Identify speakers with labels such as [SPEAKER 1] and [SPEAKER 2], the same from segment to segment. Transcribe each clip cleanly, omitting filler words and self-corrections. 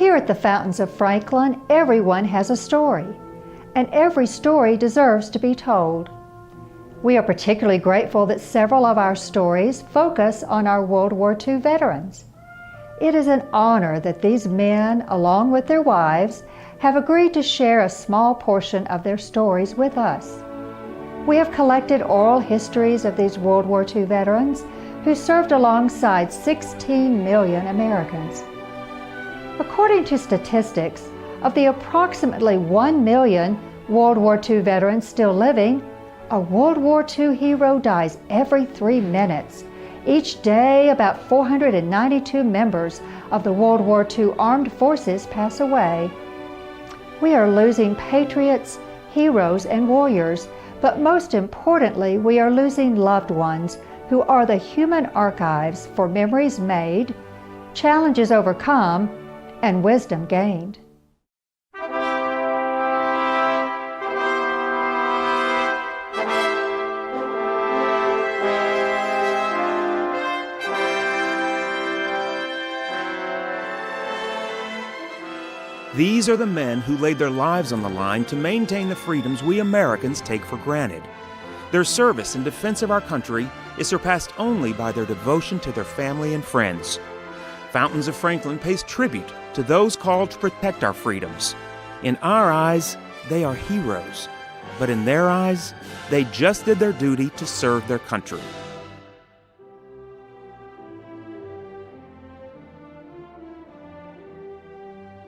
[SPEAKER 1] Here at the Fountains of Franklin, everyone has a story, and every story deserves to be told. We are particularly grateful that several of our stories focus on our World War II veterans. It is an honor that these men, along with their wives, have agreed to share a small portion of their stories with us. We have collected oral histories of these World War II veterans who served alongside 16 million Americans. According to statistics, of the approximately 1 million World War II veterans still living, a World War II hero dies every 3 minutes. Each day, about 492 members of the World War II armed forces pass away. We are losing patriots, heroes, and warriors, but most importantly, we are losing loved ones who are the human archives for memories made, challenges overcome, and wisdom gained.
[SPEAKER 2] These are the men who laid their lives on the line to maintain the freedoms we Americans take for granted. Their service in defense of our country is surpassed only by their devotion to their family and friends. Fountains of Franklin pays tribute to those called to protect our freedoms. In our eyes, they are heroes, but in their eyes, they just did their duty to serve their country.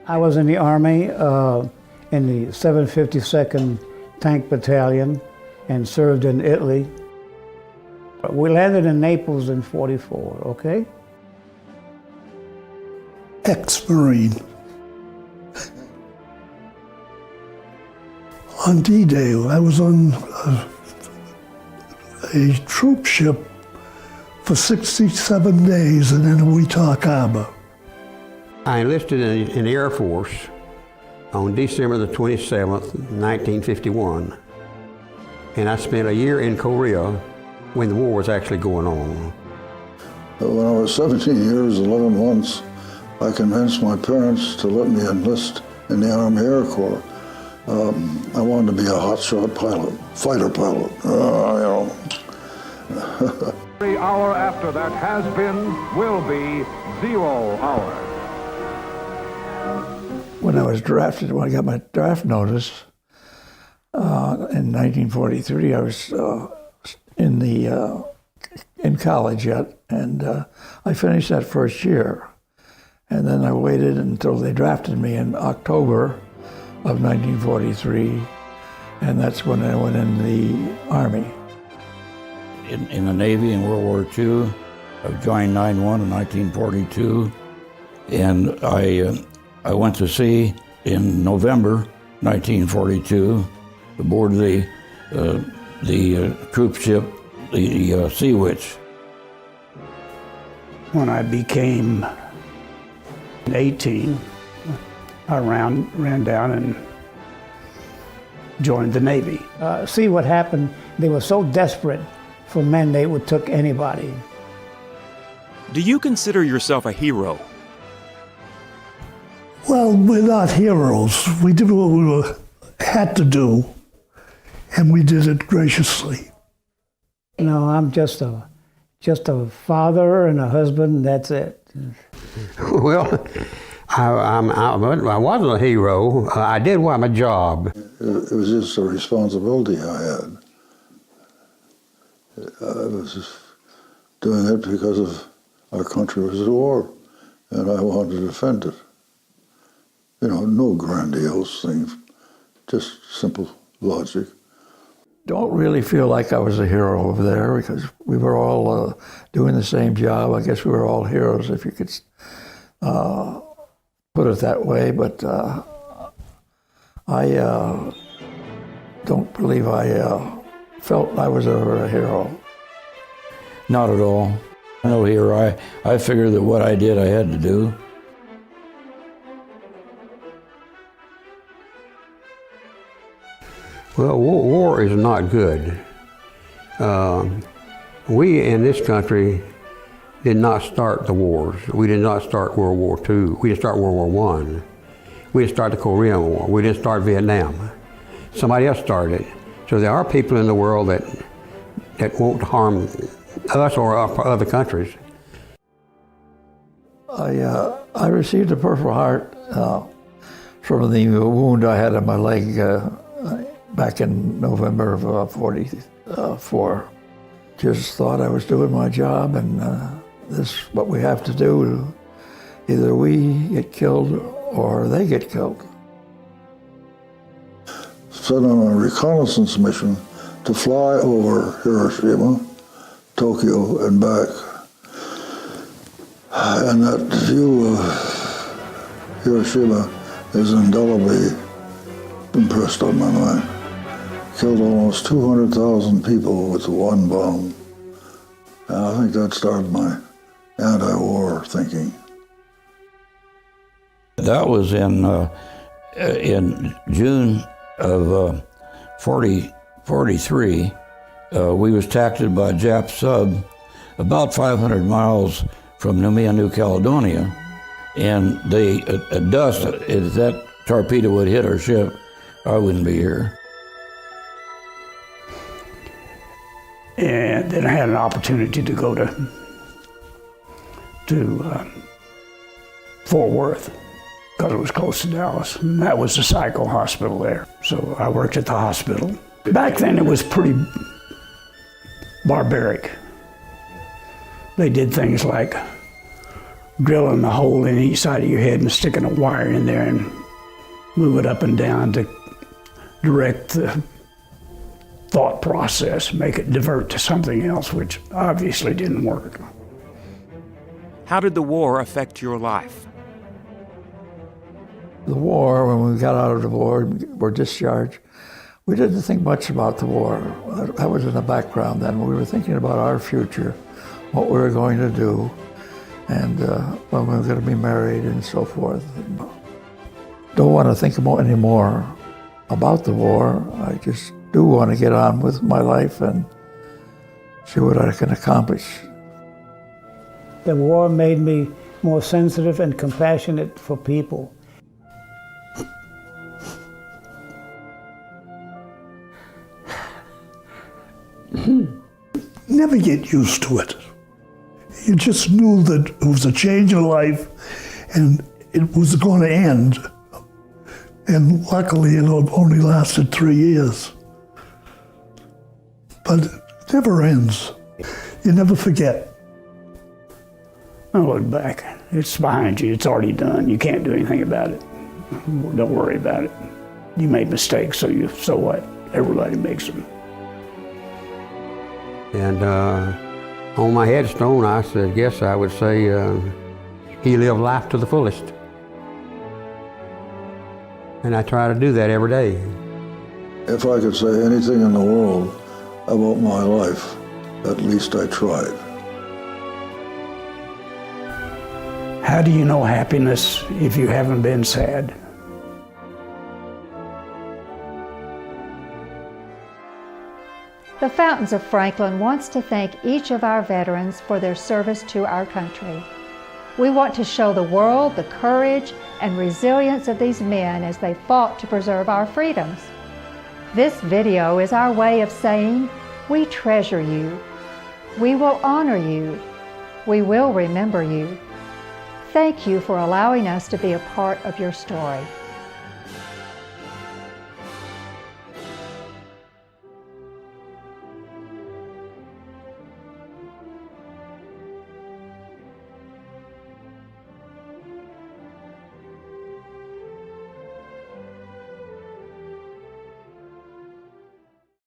[SPEAKER 3] I was in the Army in the 752nd Tank Battalion and served in Italy. We landed in Naples in '44, okay?
[SPEAKER 4] Ex-Marine. On D-Day, I was on a troop ship for 67 days in Wetumpka Harbor.
[SPEAKER 5] I enlisted in the Air Force on December the 27th, 1951. And I spent a year in Korea when the war was actually going on.
[SPEAKER 4] When I was 17 years, 11 months, I convinced my parents to let me enlist in the Army Air Corps. I wanted to be a hotshot pilot, fighter pilot,
[SPEAKER 6] Every hour after that has been, will be 0 hour.
[SPEAKER 4] When I was drafted, when I got my draft notice in 1943, I was in college yet, and I finished that first year. And then I waited until they drafted me in October of 1943, and that's when I went in the Army.
[SPEAKER 7] In the Navy in World War II, I joined 9-1 in 1942, and I went to sea in November 1942 aboard the troop ship, the Sea Witch.
[SPEAKER 3] When I became 18, I ran down and joined the Navy. See what happened, they were so desperate for men, they would took anybody.
[SPEAKER 2] Do you consider yourself a hero?
[SPEAKER 4] Well, we're not heroes. We did what we had to do, and we did it graciously.
[SPEAKER 3] No, I'm just a father and a husband, that's it.
[SPEAKER 5] Well, I wasn't a hero. I did my job.
[SPEAKER 4] It was just a responsibility I had. I was just doing it because of our country was at war, and I wanted to defend it. You know, no grandiose thing, just simple logic. Don't really feel like I was a hero over there because we were all doing the same job. I guess we were all heroes, if you could put it that way. But I don't believe I felt I was ever a hero.
[SPEAKER 7] Not at all. No hero. I figured that what I did, I had to do.
[SPEAKER 5] Well, war is not good. We in this country did not start the wars. We did not start World War II. We didn't start World War I. We didn't start the Korean War. We didn't start Vietnam. Somebody else started it. So there are people in the world that won't harm us or other countries.
[SPEAKER 8] I received a Purple Heart from the wound I had on my leg back in November of '44. Just thought I was doing my job, and this is what we have to do. Either we get killed or they get killed.
[SPEAKER 4] Sent on a reconnaissance mission to fly over Hiroshima, Tokyo, and back. And that view of Hiroshima is indelibly impressed on my mind. Killed almost 200,000 people with one bomb. And I think that started my anti-war thinking.
[SPEAKER 7] That was in June of 43. We was tackled by a Jap sub about 500 miles from Noumea, New Caledonia, and they dust. If that torpedo would hit our ship, I wouldn't be here.
[SPEAKER 9] And then I had an opportunity to go to Fort Worth because it was close to Dallas, and that was the psycho hospital there. So I worked at the hospital. Back then it was pretty barbaric. They did things like drilling a hole in each side of your head and sticking a wire in there and move it up and down to direct the thought process, make it divert to something else, which obviously didn't work.
[SPEAKER 2] How did the war affect your life?
[SPEAKER 8] The war, when we got out of the war, were discharged, we didn't think much about the war. That was in the background then. We were thinking about our future, what we were going to do, and when we were going to be married and so forth. Don't want to think anymore about the war. I just do want to get on with my life and see what I can accomplish.
[SPEAKER 3] The war made me more sensitive and compassionate for people.
[SPEAKER 10] Never get used to it. You just knew that it was a change in life and it was going to end. And luckily it only lasted 3 years. But it never ends. You never forget.
[SPEAKER 9] I look back, it's behind you, it's already done. You can't do anything about it. Don't worry about it. You made mistakes, so what? Everybody makes them.
[SPEAKER 5] And on my headstone, I would say, he lived life to the fullest. And I try to do that every day.
[SPEAKER 4] If I could say anything in the world about my life, at least I tried.
[SPEAKER 9] How do you know happiness if you haven't been sad?
[SPEAKER 1] The Fountains of Franklin wants to thank each of our veterans for their service to our country. We want to show the world the courage and resilience of these men as they fought to preserve our freedoms. This video is our way of saying, we treasure you. We will honor you. We will remember you. Thank you for allowing us to be a part of your story.